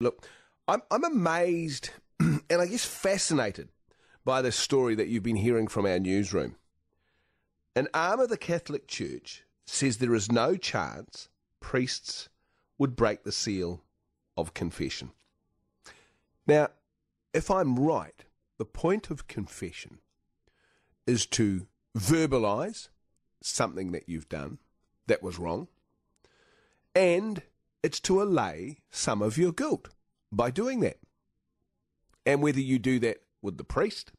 Look, I'm amazed and I guess fascinated by this story that you've been hearing from our newsroom. An arm of the Catholic Church says there is no chance priests would break the seal of confession. Now, if I'm right, the point of confession is to verbalise something that you've done that was wrong, and it's to allay some of your guilt by doing that. And whether you do that with the priest,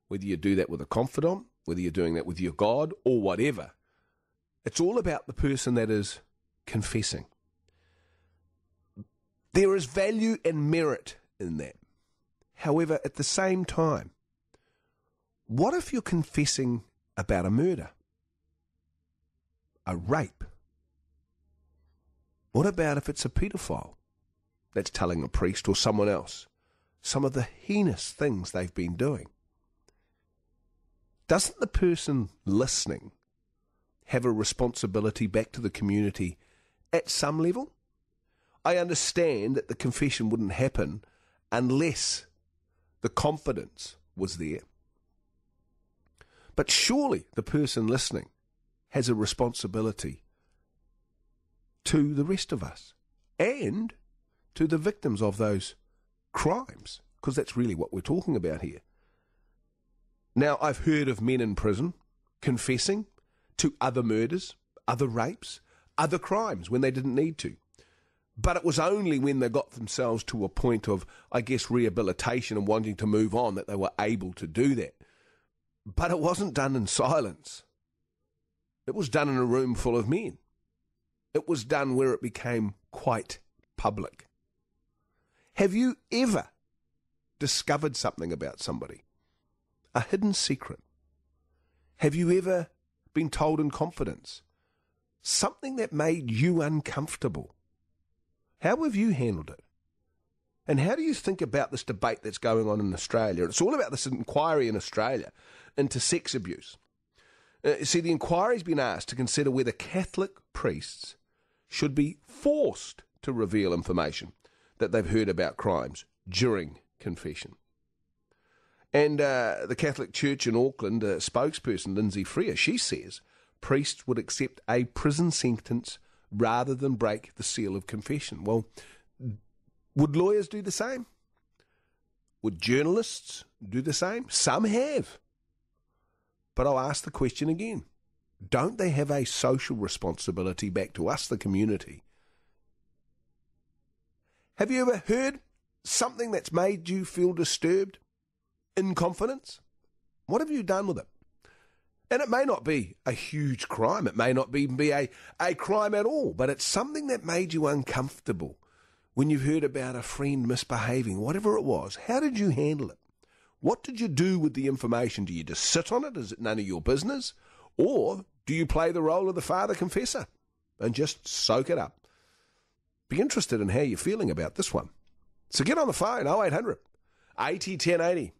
whether you do that with a confidant, whether you're doing that with your God or whatever, it's all about the person that is confessing. There is value and merit in that. However, at the same time, what if you're confessing about a murder? A rape? What about if it's a paedophile that's telling a priest or someone else some of the heinous things they've been doing? Doesn't the person listening have a responsibility back to the community at some level? I understand that the confession wouldn't happen unless the confidence was there. But surely the person listening has a responsibility to the rest of us and to the victims of those crimes, because that's really what we're talking about here. Now, I've heard of men in prison confessing to other murders, other rapes, other crimes when they didn't need to. But it was only when they got themselves to a point of, I guess, rehabilitation and wanting to move on that they were able to do that. But it wasn't done in silence. It was done in a room full of men. It was done where it became quite public. Have you ever discovered something about somebody? A hidden secret? Have you ever been told in confidence something that made you uncomfortable? How have you handled it? And how do you think about this debate that's going on in Australia? It's all about this inquiry in Australia into sex abuse. See, the inquiry's been asked to consider whether Catholic priests should be forced to reveal information that they've heard about crimes during confession. And the Catholic Church in Auckland, spokesperson Lindsay Freer, she says priests would accept a prison sentence rather than break the seal of confession. Well, would lawyers do the same? Would journalists do the same? Some have. But I'll ask the question again. Don't they have a social responsibility back to us, the community? Have you ever heard something that's made you feel disturbed, in confidence? What have you done with it? And it may not be a huge crime. It may not even be a crime at all, but it's something that made you uncomfortable when you've heard about a friend misbehaving, whatever it was. How did you handle it? What did you do with the information? Do you just sit on it? Is it none of your business? Or do you play the role of the father confessor and just soak it up? Be interested in how you're feeling about this one. So get on the phone, 0800 80 1080.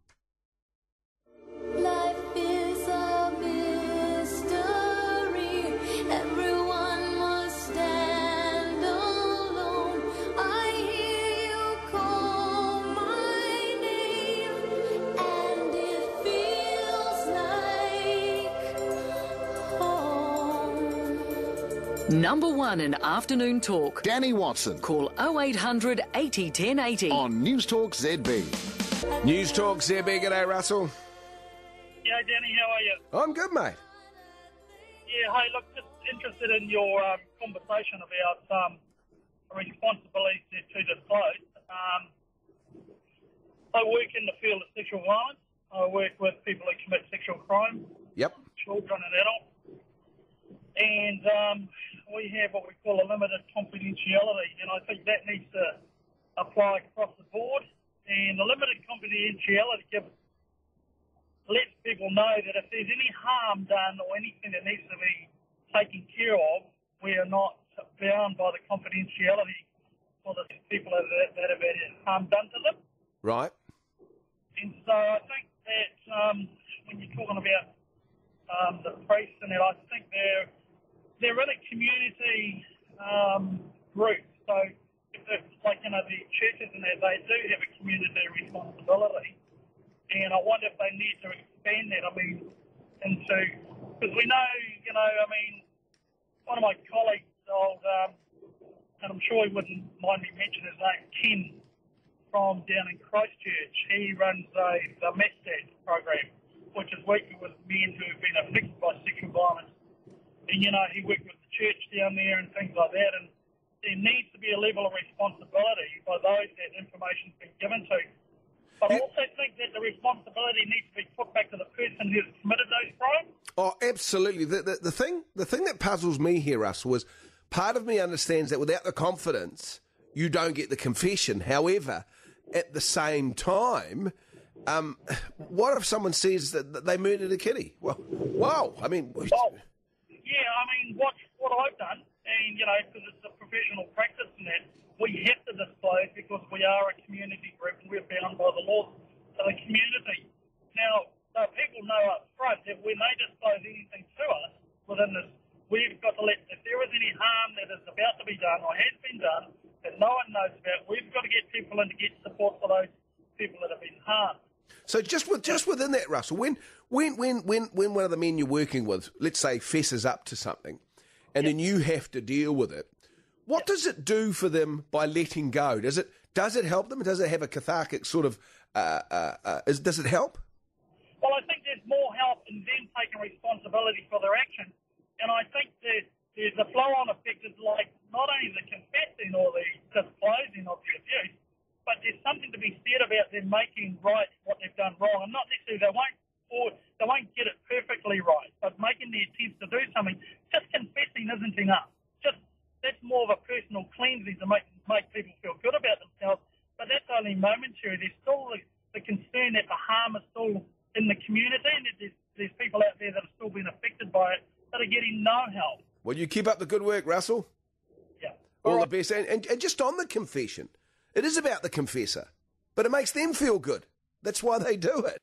Life is a mystery. Everyone must stand alone. I hear you call my name, and it feels like home. Number one in afternoon talk. Danny Watson. Call 0800 80 1080. On NewsTalkZB. NewsTalkZB, g'day Russell. Yeah, Danny, how are you? I'm good, mate. Yeah, hey, look, just interested in your conversation about responsibility to disclose. I work in the field of sexual violence. I work with people who commit sexual crimes, Yep. children and adults. And we have what we call a limited confidentiality, and I think that needs to apply across the board. And the limited confidentiality lets people know that if there's any harm done or anything that needs to be taken care of, we are not bound by the confidentiality for the people that have had harm done to them. Right. And so I think that when you're talking about the priests and that, I think they're in a community group. So like, the churches and that, they do have a community responsibility. And I wonder if they need to expand that, because we know, one of my colleagues, and I'm sure he wouldn't mind me mentioning his name, Ken, from down in Christchurch. He runs the MASTAT program, which is working with men who have been afflicted by sexual violence. And, he worked with the church down there and things like that. And there needs to be a level of responsibility by those that information's been given to. But I also think that the responsibility needs to be put back to the person who's committed those crimes. Oh, absolutely. The thing that puzzles me here, Russ, was part of me understands that without the confidence, you don't get the confession. However, at the same time, what if someone says that they murdered a kiddie? Well, wow. What I've done, and, because it's a professional practice and that, we have to disclose because we are a community group and we're bound by the laws of the community. Now, so people know up front that when they disclose anything to us within this, we've got to if there is any harm that is about to be done or has been done that no one knows about, we've got to get people in to get support for those people that have been harmed. So just within that, Russell, when one of the men you're working with, let's say, fesses up to something, and then you have to deal with it, what does it do for them by letting go? Does it help them? Does it have a cathartic sort of? Does it help? Well, I think there's more help in them taking responsibility for their actions, and I think that there's a flow-on effect is like not only the confessing or the disclosing of the abuse, but there's something to be said about them making right what they've done wrong, and not necessarily they won't get it perfectly right, but making the attempts to do something. Just confessing isn't enough. That's more of a personal cleansing to make people feel good about themselves, but that's only momentary. There's still the concern that the harm is still in the community, and that there's people out there that have still been affected by it that are getting no help. Well, you keep up the good work, Russell. Yeah. All the best. And just on the confession, it is about the confessor, but it makes them feel good. That's why they do it.